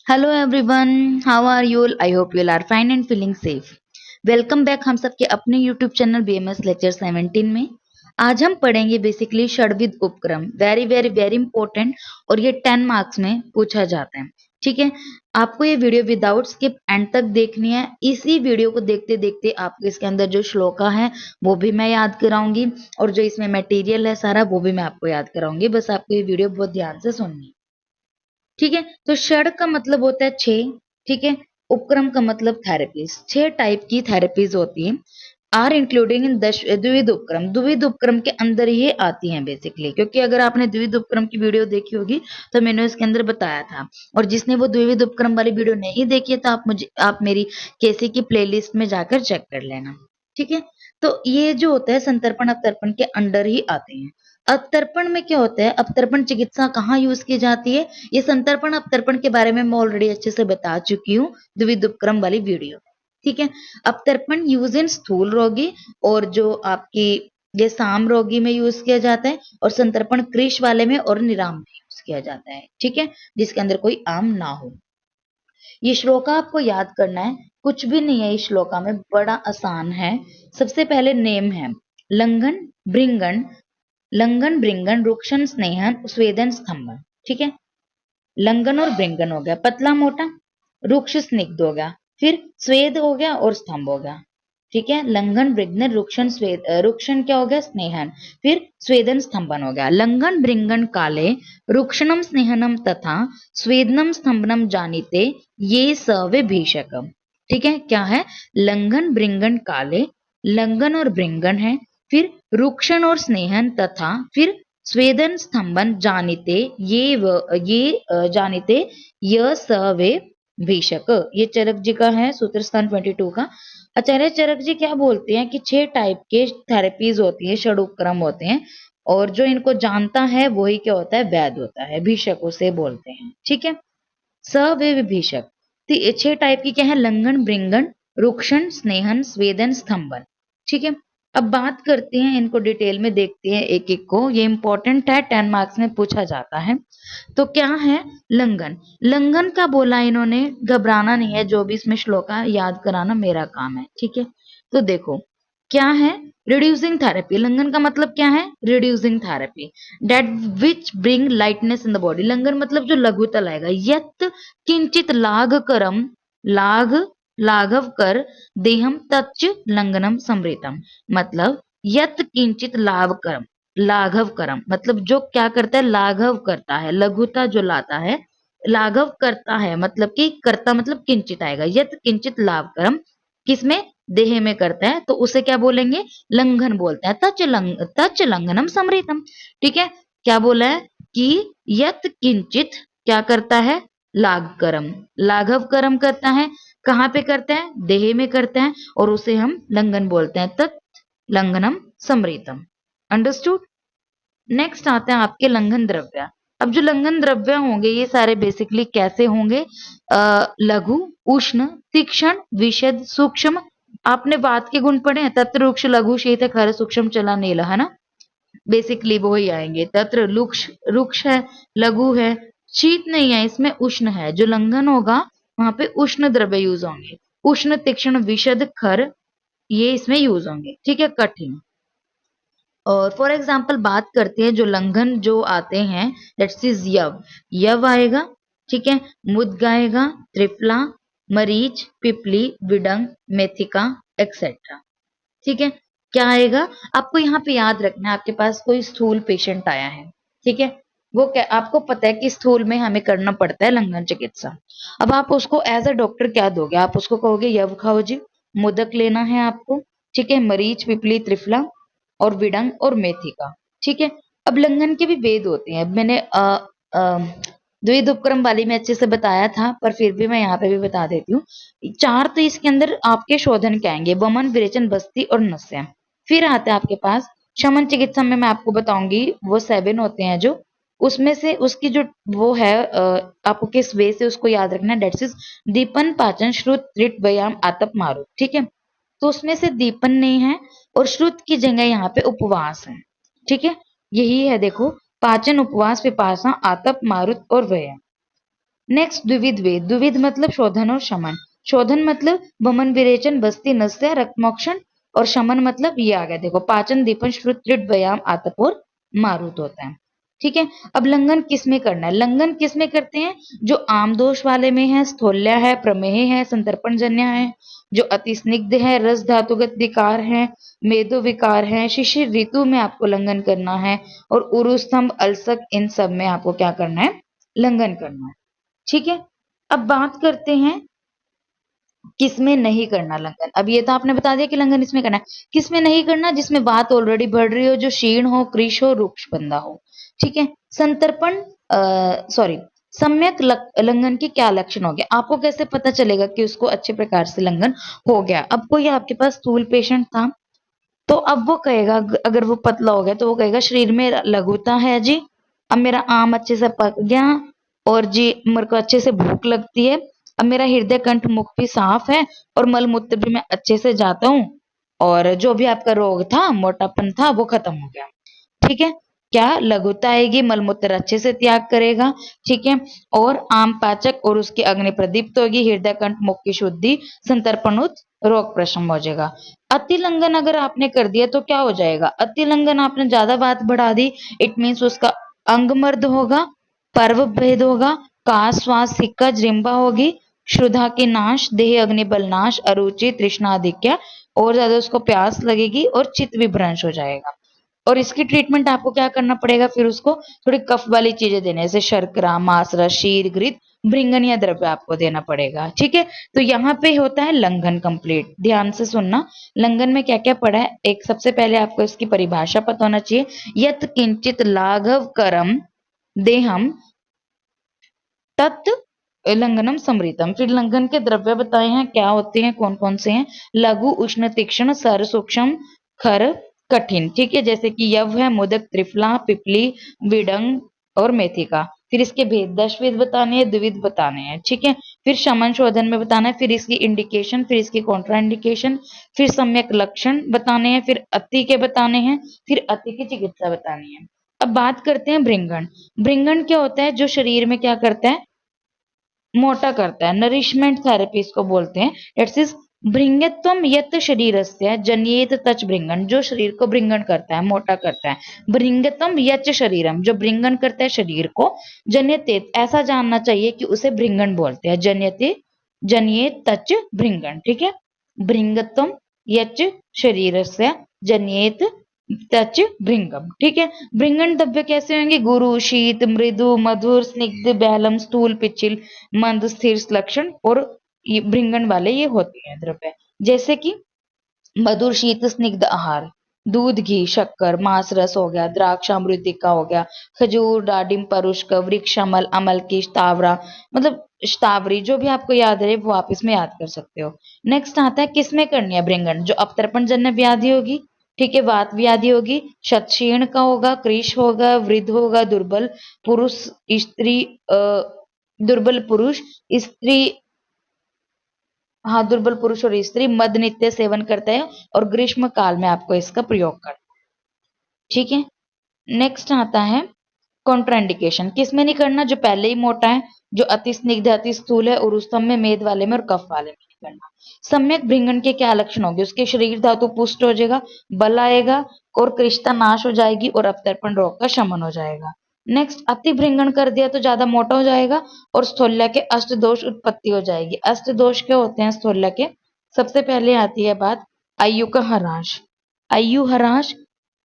Hello everyone, how are you? I hope you are fine and feeling safe. Welcome back हम सबके अपने YouTube channel BMS lecture 17 में। आज हम पढ़ेंगे बेसिकली षड्विध उपक्रम, वेरी वेरी वेरी इंपॉर्टेंट, और ये 10 मार्क्स में पूछा जाता है। ठीक है, आपको ये वीडियो विदाउट स्किप एंड तक देखनी है। इसी वीडियो को देखते देखते आपको इसके अंदर जो श्लोका है वो भी मैं याद कराऊंगी, और जो इसमें मटेरियल है सारा वो भी मैं आपको याद कराऊंगी। बस आपको ये वीडियो बहुत ध्यान से सुननी है। ठीक है, तो षड का मतलब होता है छह। ठीक है, उपक्रम का मतलब थेरेपीज। छह टाइप की थेरेपीज होती है, आर इंक्लूडिंग इन द्विविध उपक्रम। द्विविध उपक्रम के अंदर ये आती हैं बेसिकली, क्योंकि अगर आपने द्विविध उपक्रम की वीडियो देखी होगी तो मैंने इसके अंदर बताया था। और जिसने वो द्विविध उपक्रम वाली वीडियो नहीं देखी है तो आप मेरी केसी की प्लेलिस्ट में जाकर चेक कर लेना। ठीक है, तो ये जो होता है संतर्पण अवतर्पण के अंडर ही आते हैं। अवतर्पण में क्या होता है? अवतर्पण चिकित्सा कहाँ यूज की जाती है? ये संतर्पण अवतर्पण के बारे में मैं ऑलरेडी अच्छे से बता चुकी हूँ द्विविध उपक्रम वाली वीडियो। ठीक है, अवतर्पण यूज इन स्थूल रोगी, और जो आपकी ये साम रोगी में यूज किया जाता है, और संतर्पण कृष वाले में और निराम में यूज किया जाता है। ठीक है, जिसके अंदर कोई आम ना हो। ये श्लोका आपको याद करना है, कुछ भी नहीं है इस श्लोका में, बड़ा आसान है। सबसे पहले नेम है लंघन भृंगन। लंघन भृंगन रुक्षन स्नेहन स्वेदन स्तंभन। ठीक है, लंघन और भृंगन हो गया पतला मोटा, रुक्ष स्निग्ध हो गया, फिर स्वेद हो गया और स्तंभ हो गया। ठीक है, लंघन भृंगन रुक्षन स्वेद, रुक्षन क्या हो गया? स्नेहन, फिर स्वेदन स्तंभन हो गया। लंघन भृंगन काले रुक्षणम स्नेहनम तथा स्वेदनम स्तंभनम जानीते ये स विभीषक। ठीक है, क्या है? लंघन भृंगन काले, लंघन और भृंगन है, फिर रुक्षण और स्नेहन, तथा फिर स्वेदन स्तंभन जानिते जानिते य स वे भीषक। ये चरक जी का है, सूत्र स्थान 22 का। आचार्य चरक जी क्या बोलते हैं कि 6 टाइप के थेरेपीज होती है, षड उपक्रम होते हैं, और जो इनको जानता है वही क्या होता है? वैद्य होता है, भीषक उसे बोलते हैं। ठीक है, स वे विभीषक। तो ये 6 टाइप की क्या है? लंघन भृंगन रुक्षण स्नेहन स्वेदन स्तंभन। ठीक है, अब बात करते हैं, इनको डिटेल में देखते हैं एक एक को। ये इंपॉर्टेंट है, 10 मार्क्स में पूछा जाता है। तो क्या है लंघन? लंघन का बोला इन्होंने, घबराना नहीं है, जो भी इसमें श्लोक है याद कराना मेरा काम है। ठीक है, तो देखो क्या है? Reducing therapy. लंघन का मतलब क्या है? Reducing therapy, that which bring lightness in the body. लंघन मतलब जो लघुता लाएगा। यत किंचित लाघ करम, लाघ लाघव कर देहम तच्च लंघनम समृतम। मतलब यत किंचित लाभ करम, लाघव करम मतलब जो क्या करता है? लाघव करता है, लघुता जो लाता है, लाघव करता है मतलब कि करता मतलब किंचित आएगा। यत किंचित लाभ करम किसमें? देह में करता है, तो उसे क्या बोलेंगे? लंघन बोलते हैं। तच लंघनम समृतम। ठीक है, क्या बोला है कि यत किंचित क्या करता है? लाघ करम, लाघव करम करता है। कहाँ पे करता है? देह में करता है, और उसे हम लंघन बोलते हैं। तत् लंघनम समृतम। अंडरस्टूड? नेक्स्ट आते हैं आपके लंघन द्रव्य। अब जो लंघन द्रव्य होंगे ये सारे बेसिकली कैसे होंगे? लघु, उष्ण, तीक्ष्ण, विशद, सूक्ष्म। आपने वात के गुण पढ़े हैं, तत्र रुक्ष लघु शीत खर सूक्ष्म चला नील, है ना? बेसिकली वो ही आएंगे। तत्र रुक्ष, रुक्ष है, लघु है, शीत नहीं है, इसमें उष्ण है। जो लंघन होगा वहां पे उष्ण द्रव्य यूज होंगे। उष्ण, तीक्ष्ण, विशद, खर ये इसमें यूज होंगे। ठीक है, कठिन। और फॉर एग्जाम्पल बात करते हैं जो लंघन जो आते हैं, लेट्स इज यव। यव आएगा, ठीक है, मुद्ग आएगा, त्रिफला, मरीच, पिपली, विडंग, मेथिका एक्सेट्रा। ठीक है, क्या आएगा? आपको यहाँ पे याद रखना है, आपके पास कोई स्थूल पेशेंट आया है, ठीक है, वो क्या आपको पता है कि स्थूल में हमें करना पड़ता है लंघन चिकित्सा। अब आप उसको एज अ डॉक्टर क्या दोगे? आप उसको कहोगे यव खाओ जी, मुदक लेना है आपको, ठीक है, मरीच, पिपली, त्रिफला और विडंग और मेथी का। ठीक है, अब लंघन के भी वेद होते हैं। मैंने द्विविध उपक्रम वाली में अच्छे से बताया था, पर फिर भी मैं यहाँ पे भी बता देती हूँ। 4 तो इसके अंदर आपके शोधन के आएंगे, वमन, विरेचन, बस्ती और नस्य। फिर आता है आपके पास शमन चिकित्सा में, मैं आपको बताऊंगी वो 7 होते हैं जो, उसमें से उसकी जो वो है आपको किस वे से उसको याद रखना है। डेट्स इज दीपन, पाचन, श्रुत, त्रिट, व्यायाम, आतप, मारुत। ठीक है, तो उसमें से दीपन नहीं है, और श्रुत की जगह यहाँ पे उपवास है। ठीक है, यही है देखो, पाचन, उपवास, विपाशा, आतप, मारुत और व्यायाम। नेक्स्ट द्विविध वेद, द्विविध मतलब शोधन और शमन। शोधन मतलब वमन विरेचन बस्ती नस्य रक्तमोक्षण, और शमन मतलब ये आ गया देखो पाचन दीपन श्रुत त्रिट व्यायाम आतप और मारुत होता है। ठीक है, अब लंघन किस में करना है? लंघन किस में करते हैं? जो आम दोष वाले में है, स्थूल्य है, प्रमेह है, संतर्पण जन्य है, जो अति स्निग्ध है, रस धातुगत विकार है, मेदो विकार है, शिशिर ऋतु में आपको लंघन करना है, और उरुस्तंभ अल्सक इन सब में आपको क्या करना है? लंघन करना है। ठीक है, अब बात करते हैं किसमें नहीं करना लंघन। अब ये तो आपने बता दिया कि लंघन इसमें करना है, किसमें नहीं करना? जिसमें बात ऑलरेडी बढ़ रही हो, जो क्षीण हो, कृश हो, रुक्ष बंदा हो। ठीक है, संतर्पण सॉरी सम्यक लंघन के क्या लक्षण हो गए? आपको कैसे पता चलेगा कि उसको अच्छे प्रकार से लंघन हो गया? अब कोई आपके पास स्थूल पेशेंट था, तो अब वो कहेगा, अगर वो पतला हो गया तो वो कहेगा शरीर में लघुता है जी, अब मेरा आम अच्छे से पक गया, और जी मेरे को अच्छे से भूख लगती है, अब मेरा हृदय कंठ मुख भी साफ है, और मल मूत्र भी मैं अच्छे से जाता हूँ, और जो भी आपका रोग था, मोटापन था, वो खत्म हो गया। ठीक है, क्या लघुता आएगी, मलमूत्र अच्छे से त्याग करेगा। ठीक है, और आम पाचक और उसकी अग्नि प्रदीप्त होगी, हृदय कंठ मुख की शुद्धि, संतर्पणोत रोग प्रशम हो जाएगा। अति लंघन अगर आपने कर दिया तो क्या हो जाएगा? अति लंघन आपने ज्यादा बात बढ़ा दी, इट मीन्स उसका अंग मर्द होगा, पर्व भेद होगा, काश श्वास हिक्का जृंभा होगी, क्षुधा की नाश, देह अग्निबल नाश, अरुचि तृष्णा अधिक्य, और ज्यादा उसको प्यास लगेगी, और चित्त विभ्रंश हो जाएगा। और इसकी ट्रीटमेंट आपको क्या करना पड़ेगा? फिर उसको थोड़ी कफ वाली चीजें देने, जैसे शर्करा, मांस, शीर, घृत, भृंगन या द्रव्य आपको देना पड़ेगा। ठीक है, तो यहाँ पे होता है लंघन कंप्लीट। ध्यान से सुनना, लंघन में क्या क्या पड़ा है। एक सबसे पहले आपको इसकी परिभाषा पता होना चाहिए, यत किंचित लाघव करम देहम तत् लंघनम समृतम। फिर लंघन के द्रव्य बताए हैं, क्या होते हैं, कौन कौन से हैं? लघु, उष्ण, तीक्ष्ण, सर, सूक्ष्म, खर, कठिन। ठीक है, जैसे कि यव है, मोदक, त्रिफला, पिपली, विडंग और मेथिका। फिर इसके भेद दशविध बताने हैं, द्विविध बताने हैं। ठीक है, फिर शमन शोधन में बताना है, फिर इसकी इंडिकेशन, फिर इसकी कॉन्ट्रा इंडिकेशन, फिर सम्यक लक्षण बताने हैं, फिर अति के बताने हैं, फिर अति की चिकित्सा बतानी है। अब बात करते हैं भृंगण। भृंगण क्या होता है? जो शरीर में क्या करता है? मोटा करता है, नरिशमेंट थेरेपी इसको बोलते हैं। इट्स इज भृंगत्वम यत शरीरस्य जन्येत तच भृंगण, जो शरीर को भृंगण करता है, मोटा करता है। भृंगतम यच शरीरम, जो भृंगण करता है शरीर को, जन्यते ऐसा जानना चाहिए कि उसे भृंगण बोलते हैं। जन्यते जन्येत तच भृंगण। ठीक है, भृंगत्वम यच शरीरस्य जन्येत तच भृंगम। ठीक है, भृंगण द्रव्य कैसे होंगे? गुरु, शीत, मृदु, मधुर, स्निग्ध, बैलम, स्थूल, पिचिल, मंद, स्थिर लक्षण, और ये भृंगण वाले ये होते हैं द्रव्य। जैसे कि मधुर, शीत, स्निग्ध आहार, दूध, घी, शक्कर, मांस, रस हो गया, द्राक्ष, अमृतिका हो गया, खजूर, डाडिम, परुष्क, वृक्ष, अमल, अमल की, तावरा, मतलब स्तावरी, जो भी आपको याद रहे वो आप इसमें याद कर सकते हो। नेक्स्ट आता है किसमें करनी है भृंगण? जो अपतर्पण जन्य व्याधि होगी, ठीक है, वात व्याधि होगी, क्षीण का होगा, कृश होगा, वृद्ध होगा, दुर्बल पुरुष, स्त्री, दुर्बल पुरुष, स्त्री, हाँ दुर्बल पुरुष और स्त्री मद नित्य सेवन करते हैं, और ग्रीष्म काल में आपको इसका प्रयोग करना है। ठीक है, नेक्स्ट आता है कॉन्ट्राइंडिकेशन। किस में नहीं करना? जो पहले ही मोटा है, जो अति स्निग्ध, अति स्थूल है, और उस में मेद वाले में और कफ वाले में नहीं करना। सम्यक भृंगण के क्या लक्षण होंगे? उसके शरीर धातु पुष्ट हो जाएगा, बल आएगा, और कृष्णता नाश हो जाएगी, और अपतर्पण रोग का शमन हो जाएगा। नेक्स्ट, अति भृंगण कर दिया तो ज्यादा मोटा हो जाएगा, और स्थूल्य के अष्ट दोष उत्पत्ति हो जाएगी। अष्ट दोष क्या होते हैं स्थूल्य के? सबसे पहले आती है बात आयु का ह्रास। आयु ह्रास,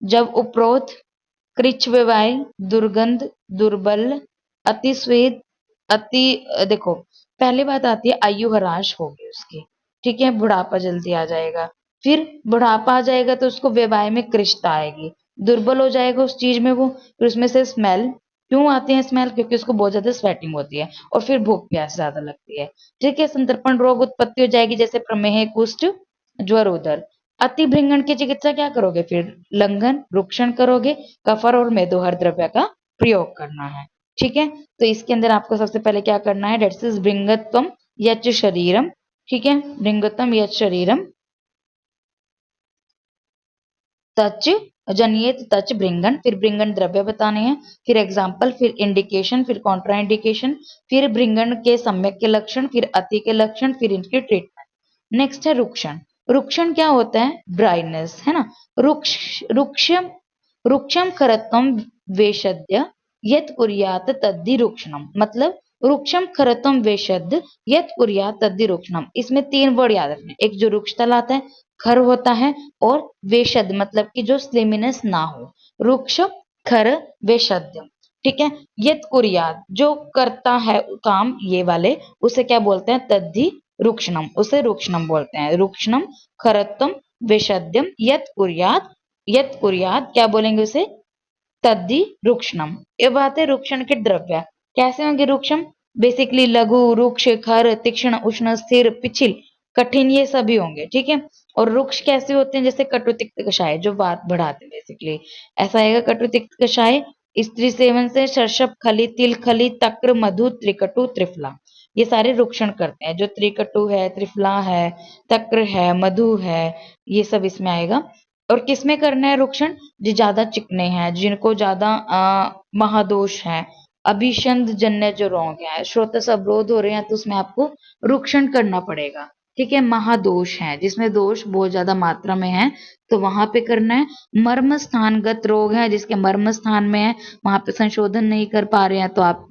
जब उपरोध, कृच्छ विवाय, दुर्गंध, दुर्बल, अति स्वेद, अति देखो पहली बात आती है आयु ह्रास होगी उसकी। ठीक है, बुढ़ापा जल्दी आ जाएगा। फिर बुढ़ापा आ जाएगा तो उसको विवाह में कृष्णता आएगी, दुर्बल हो जाएगा उस चीज में वो, फिर उसमें से स्मेल, क्यों आती है स्मेल? क्योंकि उसको बहुत ज्यादा स्वेटिंग होती है, और फिर भूख प्यास ज्यादा लगती है। ठीक है, संतर्पण रोग उत्पत्ति हो जाएगी, जैसे प्रमेह, कुष्ठ, ज्वर, उदर। अति भृंगण की चिकित्सा क्या करोगे? फिर लंघन, रुक्षण करोगे, कफर और मेदोहर द्रव्य का प्रयोग करना है। ठीक है, तो इसके अंदर आपको सबसे पहले क्या करना है? डेट्स इज भृंगत्वम यच शरीरम। ठीक है, भृंगत्वम यच शरीरम तच जनियत तच भृंगन, फिर भृंगन द्रव्य बताने हैं, फिर एग्जाम्पल, फिर इंडिकेशन, फिर कॉन्ट्रा इंडिकेशन, फिर भृंगन के सम्यक के लक्षण, फिर अति के लक्षण, फिर इनकी ट्रीटमेंट। नेक्स्ट है रुक्षण। रुक्षण क्या होता है? ड्राइनेस, है ना। रुक्षम रुक्षम खरत्वम वेशद्य यत् कुर्यात् तद्धि रुक्षणम, मतलब रुक्षम खरत्वम वेशद्य यत् कुर्यात् तद्धि रुक्षणम। इसमें तीन वर्ड याद रखने, एक जो रुक्षतल आता है, खर होता है, और वेशद मतलब कि जो स्लिमिनेस ना हो। रुक्ष, खर, वेशद्य, ठीक है। यत् कुर्यात् जो करता है काम, ये वाले, उसे क्या बोलते हैं? तद्धि रुक्षणम, उसे रुक्षणम बोलते हैं। रुक्षणम खरत्वम वेशद्यम यत् कुर्यात् क्या बोलेंगे उसे? तद्धि रुक्षणम। ये बात है रुक्षण के द्रव्य कैसे होंगे। रुक्षम बेसिकली लघु, रुक्ष, खर, तीक्ष्ण, उष्ण, स्थिर, पिछिल, कठिन, ये सभी होंगे, ठीक है। और रुक्ष कैसे होते हैं? जैसे कटु, तिक्त, कषाय, जो बात बढ़ाते हैं बेसिकली, ऐसा आएगा। कटु, तिक्त, कषाय, स्त्री सेवन से, शर्षप, खली, तिल, खली, तक्र, मधु, त्रिकटु, त्रिफला, ये सारे रुक्षण करते हैं। जो त्रिकटु है, त्रिफला है, तक्र है, मधु है, ये सब इसमें आएगा। और किसमें करना है रुक्षण? जो ज्यादा चिकने हैं, जिनको ज्यादा महादोष है, अभिसंध जन्य जो रोग है, श्रोत्रस अवरोध हो रहे हैं, तो उसमें आपको रुक्षण करना पड़ेगा, ठीक है। महादोष है, जिसमें दोष बहुत ज्यादा मात्रा में है, तो वहां पे करना है। मर्म स्थानगत रोग है, जिसके मर्म स्थान में है, वहां पे संशोधन नहीं कर पा रहे हैं, तो आप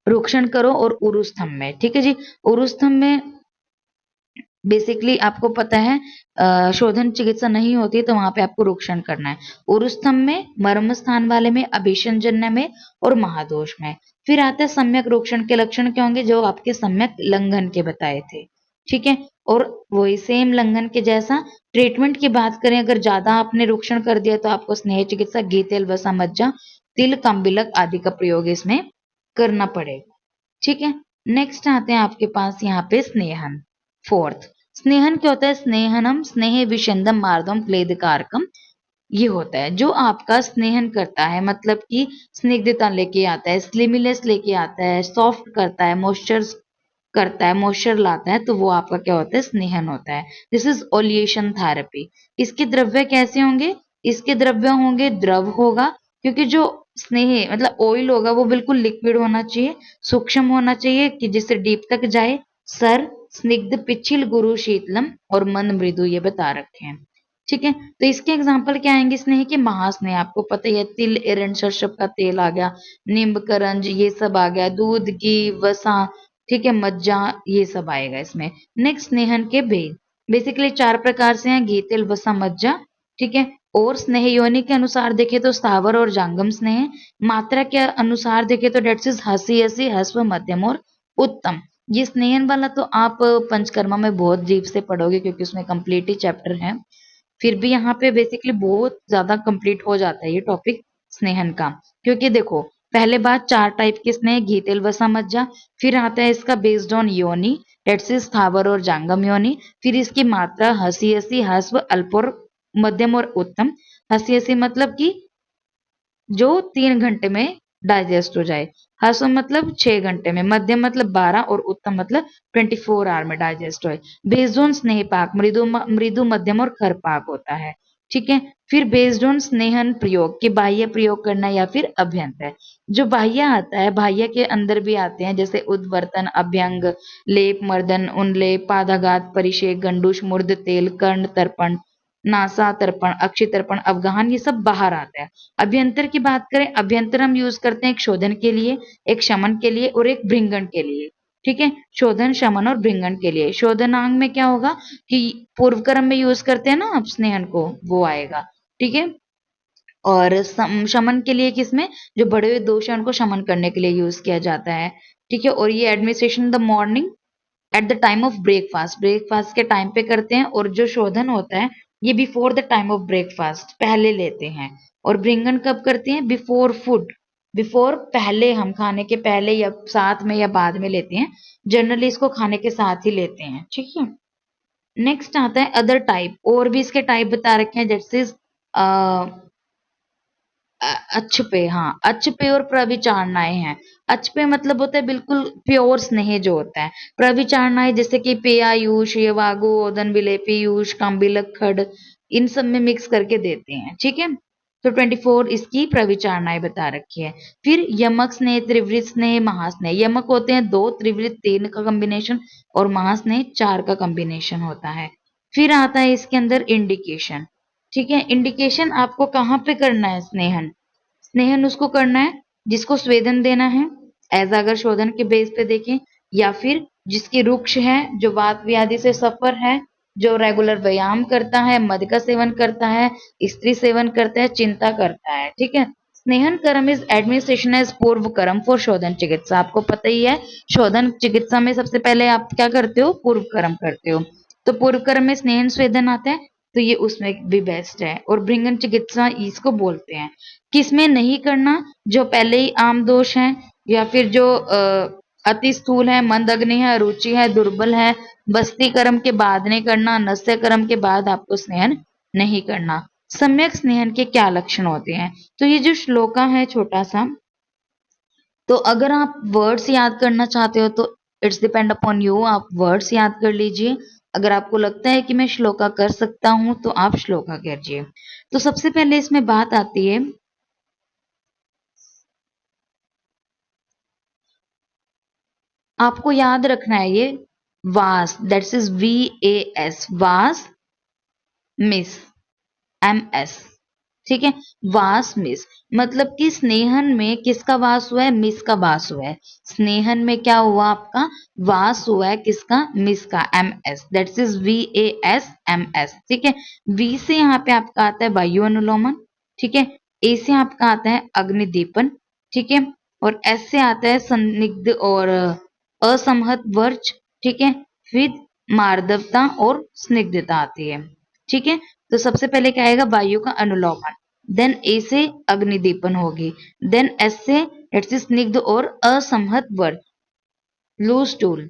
रुक्षण करो। और उरुस्थम में, ठीक है जी, उरुस्थम में बेसिकली आपको पता है शोधन चिकित्सा नहीं होती, तो वहां पे आपको रुक्षण करना है। उरुस्थम में, मर्म स्थान वाले में, अभिसंजन्य में, और महादोष में। फिर आता है सम्यक रुक्षण के लक्षण क्या होंगे? जो आपके सम्यक लंघन के बताए थे, ठीक है। और वही सेम लंघन के जैसा ट्रीटमेंट की बात करें, अगर ज्यादा आपने रुक्षण कर दिया, तो आपको स्नेह चिकित्सा, घी, तेल, वसा, मज्जा, तिल, कम्बिलक आदि का प्रयोग इसमें करना पड़ेगा, ठीक है। नेक्स्ट आते हैं आपके पास यहाँ पे स्नेहन, फोर्थ। स्नेहन क्या होता है? स्नेहनम स्नेह विषंदम मार्दम क्लेदकारकम, ये होता है जो आपका स्नेहन करता है, मतलब कि स्निग्धता लेके आता है, स्लिमिनेस लेके आता है, सॉफ्ट करता है, मॉइस्चर करता है, मॉइस्चर लाता है, तो वो आपका क्या होता है? स्नेहन होता है। This is ओलिएशन therapy. इसके द्रव्य कैसे होंगे? इसके द्रव्य होंगे, द्रव होगा, क्योंकि जो स्नेह मतलब ऑयल होगा वो बिल्कुल लिक्विड होना चाहिए, सूक्ष्म होना चाहिए, कि जिससे डीप तक जाए। सर, स्निग्ध, पिछिल, गुरु, शीतलम और मंद मृदु, ये बता रखे हैं, ठीक है। तो इसके एग्जाम्पल क्या आएंगे स्नेह के? महास्नेह, आपको पता ही है, तिल, एरंड, सरसों का तेल आ गया, नींब, करंज, ये सब आ गया, दूध, घी, वसा, ठीक है, मज्जा, ये सब आएगा इसमें। नेक्स्ट स्नेहन के भेद बेसिकली चार प्रकार से हैं, घी, तेल, वसा, मज्जा, ठीक है। और स्नेह योनि के अनुसार देखे तो स्थावर और जांगम स्नेह, मात्रा के अनुसार देखे तो डेट्स इज हसी हसी, हस्व, मध्यम और उत्तम। ये स्नेहन वाला तो आप पंचकर्मा में बहुत डीप से पढ़ोगे, क्योंकि उसमें कंप्लीट ही चैप्टर है। फिर भी यहाँ पे बेसिकली बहुत ज्यादा कंप्लीट हो जाता है ये टॉपिक स्नेहन का, क्योंकि देखो पहले बात चार टाइप के स्नेह, घी, तेल, वसा, मज्जा। फिर आता है इसका बेस्ड ऑन योनि, डेट्स इज स्थावर और जांगम योनि। फिर इसकी मात्रा हसी हसी, हस्व, अल्प और मध्यम और उत्तम। हसी हसी मतलब कि जो 3 घंटे में डाइजेस्ट हो जाए, ह्रस्व मतलब 6 घंटे में, मध्यम मतलब 12, और उत्तम मतलब 24 आवर में डाइजेस्ट हो। बेस्ड ऑन स्नेह पाक मृदु मृदु, मध्यम और खर पाक होता है, ठीक है। फिर बेस्ड ऑन स्नेहन प्रयोग, कि बाह्य प्रयोग करना या फिर अभ्यंतर। जो बाह्य आता है, बाह्य के अंदर भी आते हैं, जैसे उद्वर्तन, अभ्यंग, लेप, मर्दन, उनलेप, पादाघात, परिषेक, गंडूश, मूर्ध, तेल, कर्ण तर्पण, नासा तर्पण, अक्षि तर्पण, अवगाहन, ये सब बाहर आता है। अभ्यंतर की बात करें, अभ्यंतर हम यूज करते हैं एक शोधन के लिए, एक शमन के लिए और एक भृंगण के लिए, ठीक है। शोधन, शमन और भृंगण के लिए शोधनांग में क्या होगा कि पूर्व क्रम में यूज करते हैं ना आप स्नेहन को, वो आएगा, ठीक है। और शमन के लिए किसमें? जो बड़े हुए दोष है उनको शमन करने के लिए यूज किया जाता है, ठीक है। और ये administration the morning at the time of breakfast, breakfast के टाइम पे करते हैं। और जो शोधन होता है ये before the time of breakfast, पहले लेते हैं। और भृंगण कब करते हैं? बिफोर फूड, बिफोर पहले, हम खाने के पहले या साथ में या बाद में लेते हैं, जनरली इसको खाने के साथ ही लेते हैं, ठीक है। नेक्स्ट आता है अदर टाइप, और भी इसके टाइप बता रखे हैं, जैसे अच्छपे, हाँ, अच्छपे और प्रविचारणाएं हैं। अच्छपे मतलब होता है बिल्कुल प्योर स्नेह जो होता है। प्रविचारणाएं जैसे कि पेयायूष, यवागु, ओदन, विलेपी, यूष, काम्बिलक, खड, इन सब में मिक्स करके देते हैं, ठीक है। तो 24 इसकी प्रविचारणाएं बता रखी है। फिर यमक स्नेह, त्रिवृत स्नेह, महास्नेह। यमक होते हैं 2, त्रिवृत 3 का कॉम्बिनेशन और महास्नेह 4 का कॉम्बिनेशन होता है। फिर आता है इसके अंदर इंडिकेशन, ठीक है। इंडिकेशन आपको कहाँ पे करना है? स्नेहन। स्नेहन उसको करना है जिसको स्वेदन देना है, एज अगर शोधन के बेस पे देखें, या फिर जिसकी रुक्ष है, जो वात व्याधि से सफर है, जो रेगुलर व्यायाम करता है, मद का सेवन करता है, स्त्री सेवन करता है, चिंता करता है, ठीक है। स्नेहन कर्म इज एडमिनिस्ट्रेशन एज पूर्व कर्म फॉर शोधन चिकित्सा। आपको पता ही है, शोधन चिकित्सा में सबसे पहले आप क्या करते हो? पूर्व कर्म करते हो। तो पूर्व कर्म में स्नेहन स्वेदन आता है, तो ये उसमें भी बेस्ट है। और भृंगन चिकित्सा इसको बोलते हैं। किसमें नहीं करना? जो पहले ही आम दोष है, या फिर जो अति स्थूल है, मंद अग्नि है, रुचि है, दुर्बल है, बस्ती कर्म के बाद नहीं करना, नस्य कर्म के बाद आपको स्नेहन नहीं करना। सम्यक स्नेहन के क्या लक्षण होते हैं? तो ये जो श्लोका है छोटा सा, तो अगर आप वर्ड्स याद करना चाहते हो तो इट्स डिपेंड अपॉन यू, आप वर्ड्स याद कर लीजिए। अगर आपको लगता है कि मैं श्लोका कर सकता हूं तो आप श्लोका कीजिए। तो सबसे पहले इसमें बात आती है, आपको याद रखना है ये वास, दैट्स इज VAS, वास मिस, MS, ठीक है। वास मिस मतलब कि स्नेहन में किसका वास हुआ है? मिस का वास हुआ है। स्नेहन में क्या हुआ? आपका वास हुआ है किसका? मिस का, MS, that's is VAS MS, ठीक है। V से यहाँ पे आपका आता है वायु अनुलोमन, ठीक है। A से आपका आता है अग्निदीपन, ठीक है। और S से आता है संदिग्ध और असमहत वर्ज, ठीक है। फिर मार्दवता और स्निग्धता आती है, ठीक है। तो सबसे पहले क्या आएगा? वायु का अनुलोमन, देन ए से अग्निदीपन होगी, देन एस से लेट्स से स्निग्ध और असमहत वर्ग, लूज टूल,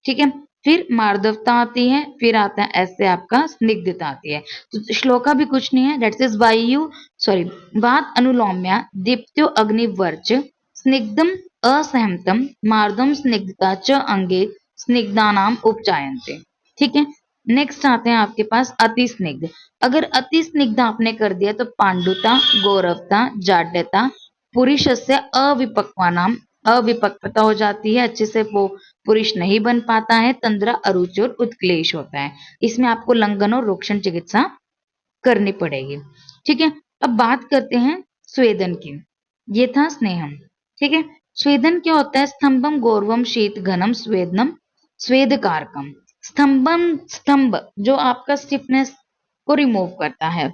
ठीक है। फिर मार्दवता आती है, फिर आता है एस से आपका स्निग्धता आती है। तो श्लोका भी कुछ नहीं है, दैट्स इज वायु सॉरी वात अनुलोम्या दीप्त्यो अग्निवर्च स्निग्धम असहमतम मार्दम स्निग्धता च अंगे स्निग्धानाम उपजायन्ते, ठीक है। नेक्स्ट आते हैं आपके पास अति स्निग्ध। अगर अति स्निग्ध आपने कर दिया तो पांडुता, गौरवता, जाड्यता, पुरुषस्य अविपक्वानाम, अविपक्वता हो जाती है, अच्छे से वो पुरुष नहीं बन पाता है, तंद्रा, अरुचि और उत्क्लेश होता है। इसमें आपको लंघन और रोक्षण चिकित्सा करनी पड़ेगी, ठीक है। अब बात करते हैं स्वेदन की। ये था स्नेहम, ठीक है। स्वेदन क्या होता है? स्तंभम गौरवम शीत घनम स्वेदनम स्वेद कारकम। स्तंभम, स्तंभ जो आपका स्टिफनेस को रिमूव करता है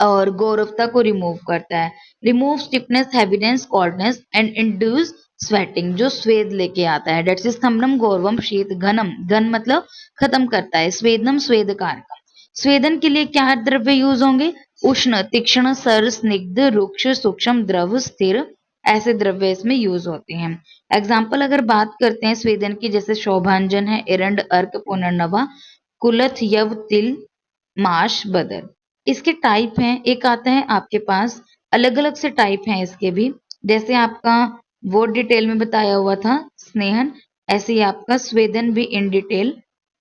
और गौरवता को रिमूव करता है। Remove stiffness, heaviness, coldness and induce sweating, जो स्वेद लेके आता है। डेट्स स्तंभम गौरवम शीत घनम, घन मतलब खत्म करता है, स्वेदनम स्वेद कारकम। स्वेदन के लिए क्या द्रव्य यूज होंगे? उष्ण, तीक्ष्ण, सर, स्निग्ध, रुक्ष, सूक्ष्म, द्रव, स्थिर, ऐसे द्रव्य इसमें यूज होते हैं। एग्जाम्पल अगर बात करते हैं स्वेदन की, जैसे शोभांजन है, एरंड, अर्क, पुनर्नवा, कुलथ, यव, तिल, माश, बदर। इसके टाइप हैं, एक आता है आपके पास, अलग अलग से टाइप हैं इसके भी, जैसे आपका वो डिटेल में बताया हुआ था स्नेहन, ऐसे ही आपका स्वेदन भी इन डिटेल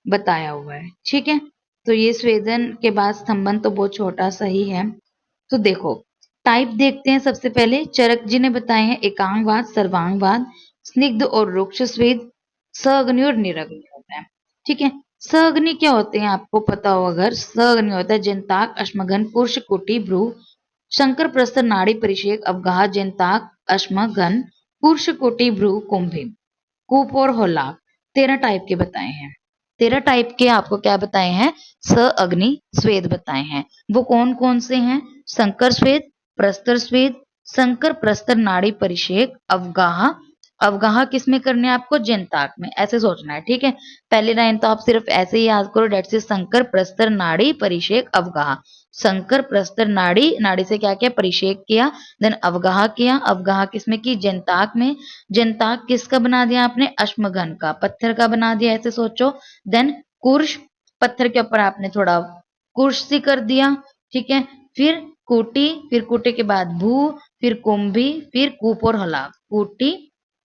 बताया हुआ है, ठीक है। तो ये स्वेदन के बाद स्तंभन तो बहुत छोटा सा ही है। तो देखो टाइप देखते हैं। सबसे पहले चरक जी ने बताए हैं एकांगवाद, सर्वांगवाद, स्निग्ध और रुक्ष स्वेद, सअग्नि और निरग्नि होता है, ठीक है। सअग्नि क्या होते हैं आपको पता हो? अगर सअग्नि होता है जंताक, अश्मघन, पुरुष, कुटी, भ्रू, शंकर, प्रस्तर, नाड़ी, परिषेक, अवगाह, जंताक, अश्मघन, पुरुष, कुटी, भ्रू, कुंभी, कूप और होलाक। 13 टाइप के बताए हैं। 13 टाइप के आपको क्या बताए हैं? स अग्नि स्वेद बताए हैं। वो कौन कौन से हैं? शंकर स्वेद, प्रस्तर स्वेद, शंकर प्रस्तर नाड़ी परिषेक, अवगाह। अवगाह किस में करने हैं आपको? जंताक में, ऐसे सोचना है, ठीक है। पहली लाइन तो आप सिर्फ ऐसे ही याद करो, डेट से शंकर प्रस्तर नाड़ी परिषेक अवगाह। शंकर प्रस्तर नाड़ी, नाड़ी से क्या किया? परिषेक किया, देन अवगाह किया। अवगाह किसमें की? जंताक में। जंताक किसका बना दिया आपने? अश्मघन का, पत्थर का बना दिया, ऐसे सोचो। देन कुर्श, पत्थर के ऊपर आपने थोड़ा कुर्श सी कर दिया, ठीक है। फिर कूटी, फिर कूटे के बाद भू, फिर कुंभी, फिर कूप और हलाक। कूटी,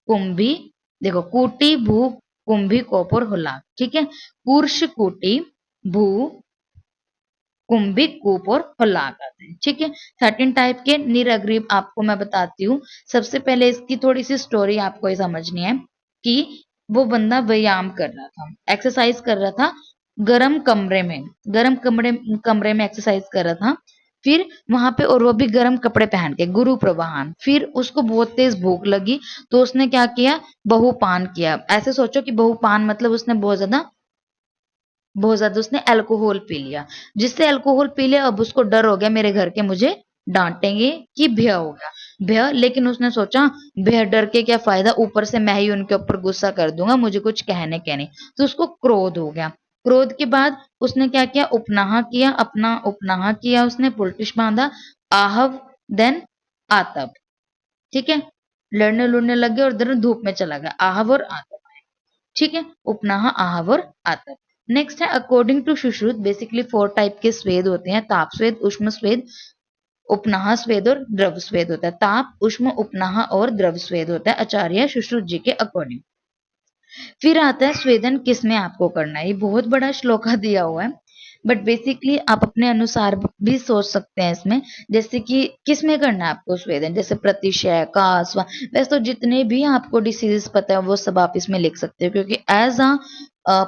कुंभी, देखो कूटी, भू, कुंभी, कोप और हलाक, ठीक है। कुर्श, कूटी, भू, कुंभिक, कूप और फलाक आते हैं। ठीक है, 13 टाइप के निरग्रीव आपको मैं बताती हूँ। सबसे पहले इसकी थोड़ी सी स्टोरी आपको ये समझनी है कि वो बंदा व्यायाम कर रहा था, एक्सरसाइज कर रहा था गर्म कमरे में, गर्म कमरे में एक्सरसाइज कर रहा था। फिर वहां पे, और वो भी गर्म कपड़े पहन के, गुरु प्रवाहन। फिर उसको बहुत तेज भूख लगी, तो उसने क्या किया, बहुपान किया। ऐसे सोचो कि बहुपान मतलब उसने बहुत ज्यादा उसने अल्कोहल पी लिया। जिससे अल्कोहल पी लिया, अब उसको डर हो गया मेरे घर के मुझे डांटेंगे, कि भय हो गया, भय। लेकिन उसने सोचा भय डर के क्या फायदा, ऊपर से मैं ही उनके ऊपर गुस्सा कर दूंगा, मुझे कुछ कहने के नहीं। तो उसको क्रोध हो गया। क्रोध के बाद उसने क्या किया, उपनाह किया, अपना उपनाह किया, उसने पुलटिश बांधा, आहव, देन आतप। ठीक है, लड़ने लुड़ने लग गया और इधर धूप में चला गया, आहव और आतप। ठीक है, उपनाह, आहव और आतप। नेक्स्ट है according to Sushruta, basically 4 type के स्वेद होते हैं, ताप स्वेद, उष्ण स्वेद, उपनाह स्वेद और द्रव स्वेद होता है। ताप, उष्ण, उपनाह और द्रव स्वेद होता है आचार्य सुश्रुत जी के अकॉर्डिंग। फिर आता है स्वेदन किस में आपको करना है। ये बहुत बड़ा श्लोका दिया हुआ है, बट बेसिकली आप अपने अनुसार भी सोच सकते हैं इसमें, जैसे कि किस में करना है आपको स्वेदन, जैसे प्रतिशय, कास। वैसे तो जितने भी आपको डिसीजेस पता है वो सब आप इसमें लिख सकते हो, क्योंकि एज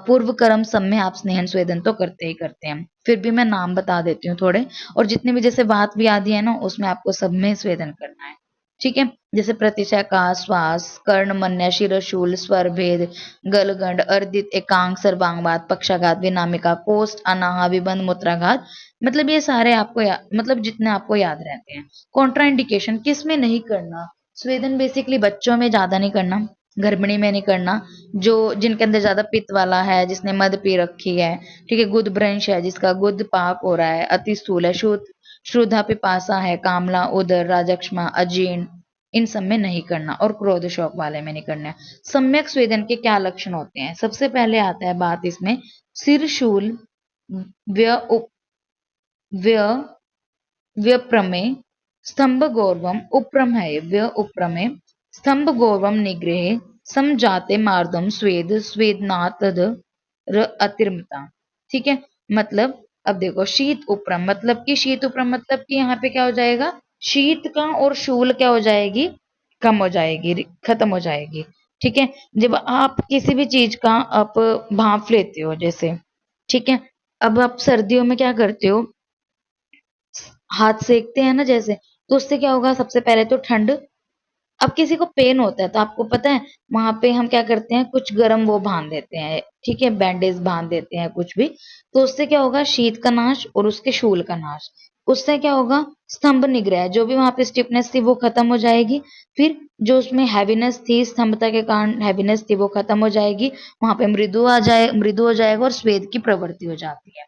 पूर्व कर्म सब में आप स्नेहन स्वेदन तो करते ही करते हैं। फिर भी मैं नाम बता देती हूँ थोड़े, और जितने भी जैसे बात भी आदि है ना, उसमें आपको सब में स्वेदन करना है। ठीक है, जैसे प्रतिशय, का, श्वास, कर्ण, मन्य, शिरशूल, स्वर भेद, गलगंड, अर्दित, एकांक, सर्वांगवाद, पक्षाघात, विनामिका, कोष्ठ, अनाहा, विबंध, मूत्राघात। मतलब ये सारे आपको मतलब जितने आपको याद रहते हैं। कॉन्ट्रा इंडिकेशन किस में नहीं करना, स्वेदन बेसिकली बच्चों में ज्यादा नहीं करना, गर्भिणी में नहीं करना, जो जिनके अंदर ज्यादा पित्त वाला है, जिसने मद पी रखी है, ठीक है, गुद भ्रंश है, जिसका गुद पाक हो रहा है, अति स्थूल है, श्रुद्धा पिपासा है, कामला, उदर, राजक्षमा, अजीर्ण, इन सब में नहीं करना, और क्रोध शोक वाले में नहीं करना है। सम्यक स्वेदन के क्या लक्षण होते हैं, सबसे पहले आता है बात इसमें सिर शूल, व्य उप व्य व्यप्रमे, स्तंभ गौरवम उप्रमय, व्य उप्रमे, स्तंभ गौरवम निग्रहे, समजाते मार्दम स्वेद, स्वेदनात् अतिरमता। ठीक है, मतलब अब देखो शीत उपरम, मतलब कि शीत उपरम मतलब कि यहाँ पे क्या हो जाएगा, शीत का और शूल क्या हो जाएगी, कम हो जाएगी, खत्म हो जाएगी। ठीक है, जब आप किसी भी चीज का आप भाप लेते हो जैसे, ठीक है, अब आप सर्दियों में क्या करते हो, हाथ सेकते हैं ना जैसे, तो उससे क्या होगा, सबसे पहले तो ठंड। अब किसी को पेन होता है तो आपको पता है, वहां पे हम क्या करते हैं, कुछ गर्म वो बांध देते हैं, ठीक है, बैंडेज बांध देते हैं कुछ भी। तो उससे क्या होगा, शीत का नाश और उसके शूल का नाश। उससे क्या होगा, स्तंभ निग्रह, जो भी वहां पे स्टिफनेस थी वो खत्म हो जाएगी। फिर जो उसमें हैवीनेस थी, स्तंभता के कारण हैवीनेस थी, वो खत्म हो जाएगी। वहां पे मृदु हो जाएगा और स्वेद की प्रवृत्ति हो जाती है।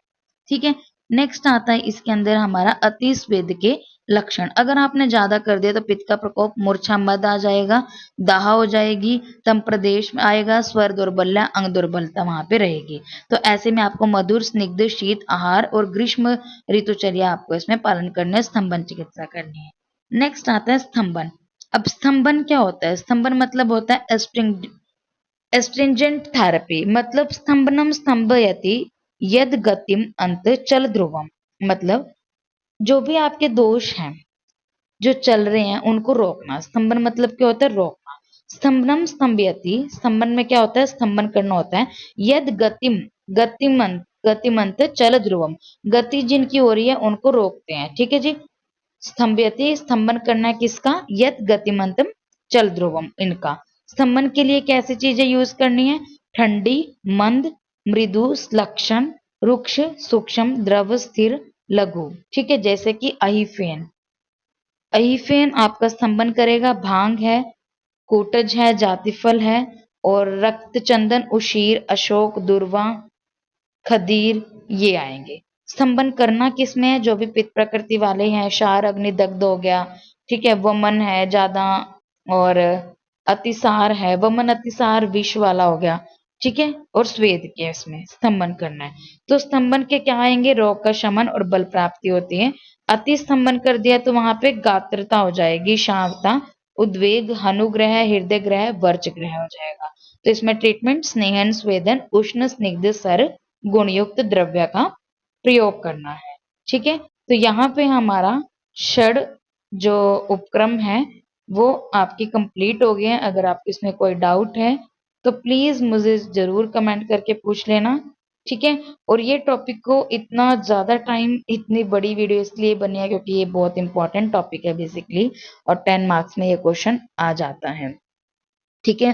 ठीक है, नेक्स्ट आता है इसके अंदर हमारा अति स्वेद के लक्षण। अगर आपने ज्यादा कर दिया तो पित्त का प्रकोप, मूर्छा, मद आ जाएगा, दाह हो जाएगी, तम प्रदेश में आएगा, स्वर दुर्बलता, अंग दुर्बलता वहां पे रहेगी। तो ऐसे में आपको मधुर, स्निग्ध, शीत आहार और ग्रीष्म ऋतुचर्या आपको इसमें पालन करना है, स्तंभन चिकित्सा करनी है। नेक्स्ट आता है स्तंभन। अब स्तंभन क्या होता है, स्तंभन मतलब होता है एस्ट्रिंजेंट थेरेपी, मतलब स्तंभनम स्तंभयति यद गतिम अंत चल ध्रुवम। मतलब जो भी आपके दोष हैं जो चल रहे हैं उनको रोकना। स्तंभन मतलब क्या होता है, रोकना। स्तंभनम स्तंभयति, स्तंभन में क्या होता है, स्तंभन करना होता है। यद गतिमंत चल ध्रुवम, गति जिनकी हो रही है उनको रोकते हैं। ठीक है जी, स्तंभयति, स्तंभन करना है किसका, यद गतिमंतम चल ध्रुवम, इनका। स्तंभन के लिए कैसी चीजें यूज करनी है, ठंडी, मंद, मृदु, लक्षण, रुक्ष, सूक्ष्म, द्रव, स्थिर, लघु। ठीक है, जैसे कि अहिफेन, अहिफेन आपका स्तंभन करेगा। भांग है, कोटज है, जातिफल है, और रक्त चंदन, उशीर, अशोक, दुर्वा, खदीर, ये आएंगे। स्तंभन करना किसमें है, जो भी पित्त प्रकृति वाले हैं, क्षार, अग्नि, दग्ध हो गया, ठीक है, वमन है ज्यादा, और अतिसार है, वमन अतिसार विष वाला हो गया। ठीक है, और स्वेद के इसमें स्तंभन करना है। तो स्तंभन के क्या आएंगे, रोग का शमन और बल प्राप्ति होती है। अति स्तंभन कर दिया तो वहां पे गात्रता हो जाएगी, शांतता, उद्वेग, हनुग्रह, हृदय ग्रह, वर्च ग्रह हो जाएगा। तो इसमें ट्रीटमेंट स्नेहन, स्वेदन, उष्ण, स्निग्ध, सर, गुणयुक्त द्रव्य का प्रयोग करना है। ठीक है, तो यहाँ पे हमारा षड जो उपक्रम है वो आपकी कंप्लीट हो गए हैं। अगर आपको इसमें कोई डाउट है तो प्लीज मुझे जरूर कमेंट करके पूछ लेना, ठीक है। और ये टॉपिक को इतना ज्यादा टाइम, इतनी बड़ी वीडियो इसलिए बनी है क्योंकि ये बहुत इंपॉर्टेंट टॉपिक है बेसिकली, और 10 मार्क्स में ये क्वेश्चन आ जाता है, ठीक है।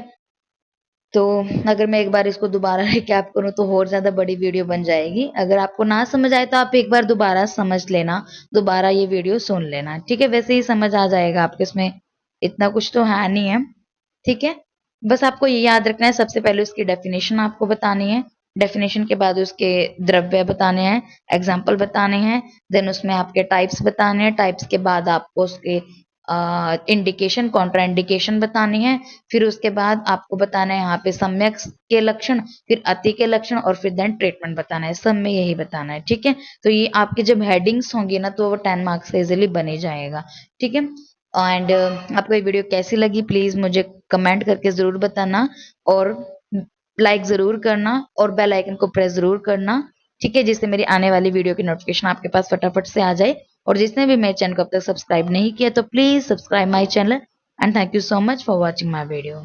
तो अगर मैं एक बार इसको दोबारा रिकैप करूँ तो और ज़्यादा बड़ी वीडियो बन जाएगी। अगर आपको ना समझ आए तो आप एक बार दोबारा समझ लेना, दोबारा ये वीडियो सुन लेना, ठीक है। वैसे ही समझ आ जाएगा आपको, इसमें इतना कुछ तो है नहीं है, ठीक है। बस आपको ये याद रखना है, सबसे पहले उसकी डेफिनेशन आपको बतानी है, डेफिनेशन के बाद उसके द्रव्य बताने हैं, एग्जाम्पल बताने हैं, देन उसमें आपके टाइप्स बताने हैं, टाइप्स के बाद आपको उसके इंडिकेशन, कॉन्ट्रा इंडिकेशन बतानी है, फिर उसके बाद आपको बताना है यहाँ पे सम्यक के लक्षण, फिर अति के लक्षण, और फिर देन ट्रीटमेंट बताना है। सब में यही बताना है, ठीक है। तो ये आपके जब हेडिंग्स होंगी ना तो वो 10 मार्क्स से इजिली बने जाएगा, ठीक है। एंड आपको ये वीडियो कैसी लगी प्लीज मुझे कमेंट करके जरूर बताना, और लाइक जरूर करना, और बेल आइकन को प्रेस जरूर करना, ठीक है, जिससे मेरी आने वाली वीडियो की नोटिफिकेशन आपके पास फटाफट से आ जाए। और जिसने भी मेरे चैनल को अब तक सब्सक्राइब नहीं किया तो please subscribe my channel, and thank you so much for watching my video.